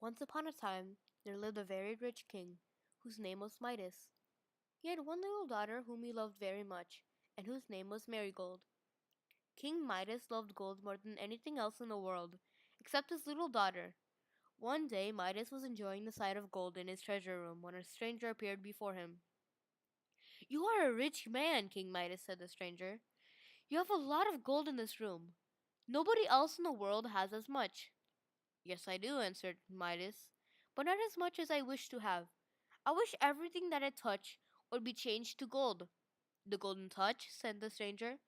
Once upon a time, there lived a very rich king, whose name was Midas. He had one little daughter whom he loved very much, and whose name was Marigold. King Midas loved gold more than anything else in the world, except his little daughter. One day Midas was enjoying the sight of gold in his treasure room when a stranger appeared before him. "You are a rich man, King Midas," said the stranger. "You have a lot of gold in this room. Nobody else in the world has as much." "Yes, I do," answered Midas, "but not as much as I wish to have. I wish everything that I touch would be changed to gold." "The golden touch?" said the stranger.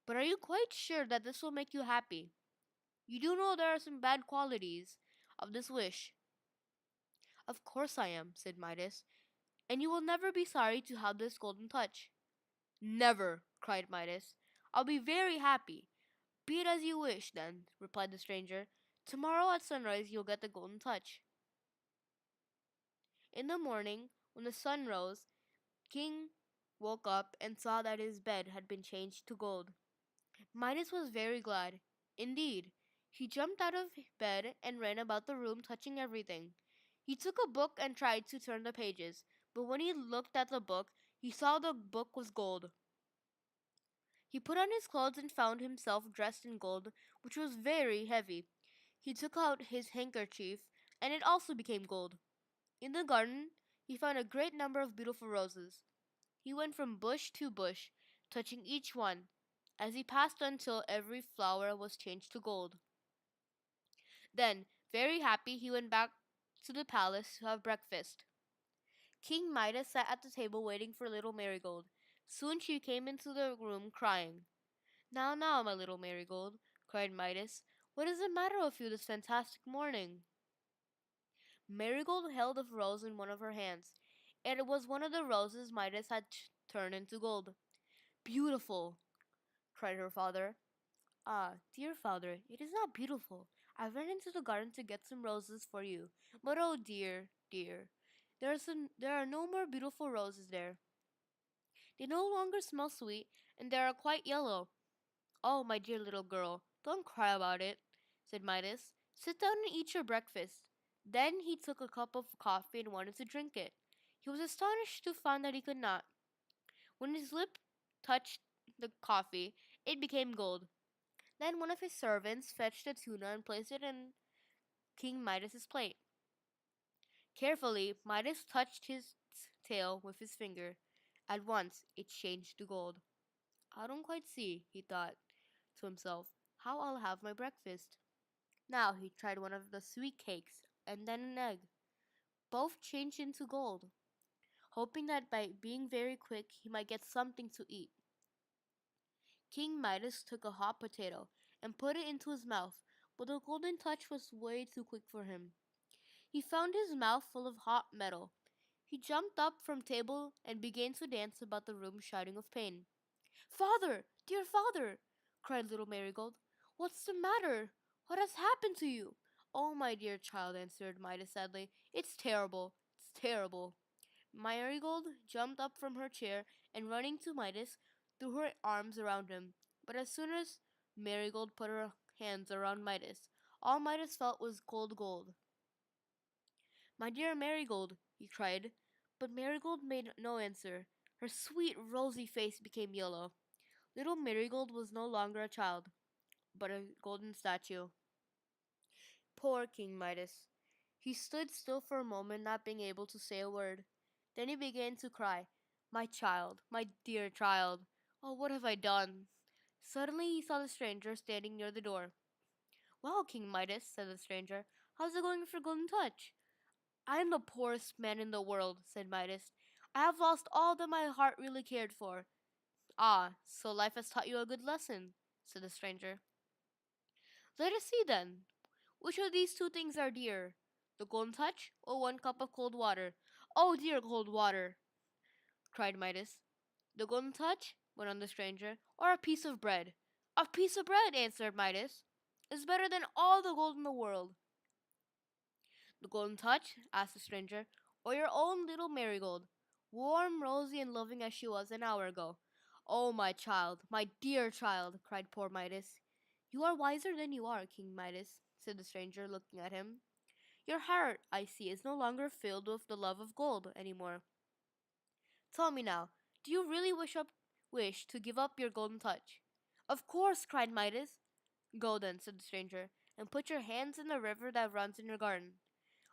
"But are you quite sure that this will make you happy? You do know there are some bad qualities of this wish." "Of course I am," said Midas, "and you will never be sorry to have this golden touch." "Never!" cried Midas. "I'll be very happy." "Be it as you wish, then," replied the stranger. "Tomorrow at sunrise you'll get the golden touch." In the morning, when the sun rose, King woke up and saw that his bed had been changed to gold. Midas was very glad. Indeed, he jumped out of bed and ran about the room touching everything. He took a book and tried to turn the pages, but when he looked at the book, he saw the book was gold. He put on his clothes and found himself dressed in gold, which was very heavy. He took out his handkerchief, and it also became gold. In the garden, he found a great number of beautiful roses. He went from bush to bush, touching each one, as he passed until every flower was changed to gold. Then, very happy, he went back to the palace to have breakfast. King Midas sat at the table waiting for little Marigold. Soon she came into the room crying. "Now, now, my little Marigold," cried Midas, "what is the matter with you this fantastic morning?" Marigold held a rose in one of her hands, and it was one of the roses Midas had turned into gold. "Beautiful!" cried her father. "Ah, dear father, it is not beautiful. I ran into the garden to get some roses for you, but oh dear, dear, there are no more beautiful roses there. They no longer smell sweet, and they are quite yellow." "Oh, my dear little girl, don't cry about it," said Midas. "Sit down and eat your breakfast." Then he took a cup of coffee and wanted to drink it. He was astonished to find that he could not. When his lip touched the coffee, it became gold. Then one of his servants fetched a tuna and placed it in King Midas's plate. Carefully, Midas touched his tail with his finger. At once, it changed to gold. "I don't quite see," he thought to himself, "how I'll have my breakfast." Now he tried one of the sweet cakes, and then an egg. Both changed into gold, hoping that by being very quick he might get something to eat. King Midas took a hot potato and put it into his mouth, but the golden touch was way too quick for him. He found his mouth full of hot metal. He jumped up from table and began to dance about the room, shouting with pain. "Father! Dear father!" cried little Marigold. "What's the matter? What has happened to you?" "Oh, my dear child," answered Midas sadly, "it's terrible! It's terrible!" Marigold jumped up from her chair and running to Midas, threw her arms around him. But as soon as Marigold put her hands around Midas, all Midas felt was cold gold. "My dear Marigold," he cried, but Marigold made no answer. Her sweet rosy face became yellow. Little Marigold was no longer a child, but a golden statue. Poor King Midas. He stood still for a moment, not being able to say a word. Then he began to cry. "My child, my dear child! Oh, what have I done?" Suddenly he saw the stranger standing near the door. "Well, King Midas," said the stranger, "how's it going with your golden touch?" "I am the poorest man in the world," said Midas. "I have lost all that my heart really cared for." "Ah, so life has taught you a good lesson," said the stranger. "Let us see, then. Which of these two things are dear? The golden touch or one cup of cold water?" "Oh, dear cold water!" cried Midas. "The golden touch," went on the stranger, "or a piece of bread?" "A piece of bread," answered Midas, "is better than all the gold in the world." "The golden touch?" asked the stranger, "or your own little Marigold, warm, rosy, and loving as she was an hour ago?" "Oh, my child, my dear child!" cried poor Midas. "You are wiser than you are, King Midas," said the stranger, looking at him. Your heart, I see, is no longer filled with the love of gold anymore. Tell me now, do you really wish to give up your golden touch? Of course, cried Midas. Go then, said the stranger, and put your hands in the river that runs in your garden.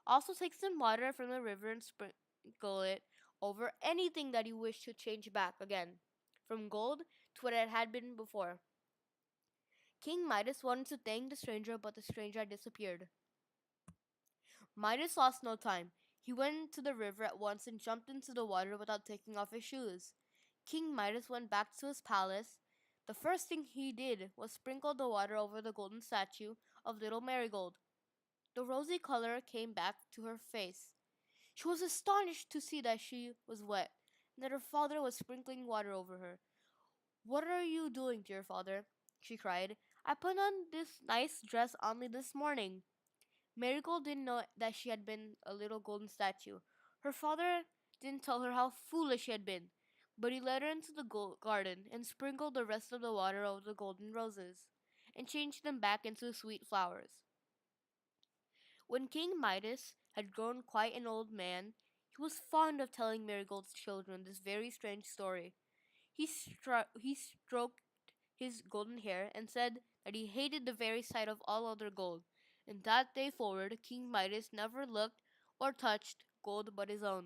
Also take some water from the river and sprinkle it over anything that you wish to change back again, from gold to what it had been before. King Midas wanted to thank the stranger, but the stranger had disappeared. Midas lost no time. He went to the river at once and jumped into the water without taking off his shoes. King Midas went back to his palace. The first thing he did was sprinkle the water over the golden statue of little Marigold. The rosy color came back to her face. She was astonished to see that she was wet, and that her father was sprinkling water over her. What are you doing, dear father? She cried. I put on this nice dress only this morning. Marigold didn't know that she had been a little golden statue. Her father didn't tell her how foolish she had been, but he led her into the garden and sprinkled the rest of the water over the golden roses, and changed them back into sweet flowers. When King Midas had grown quite an old man, he was fond of telling Marigold's children this very strange story. He stroked his golden hair and said that he hated the very sight of all other gold, and that day forward King Midas never looked or touched gold but his own.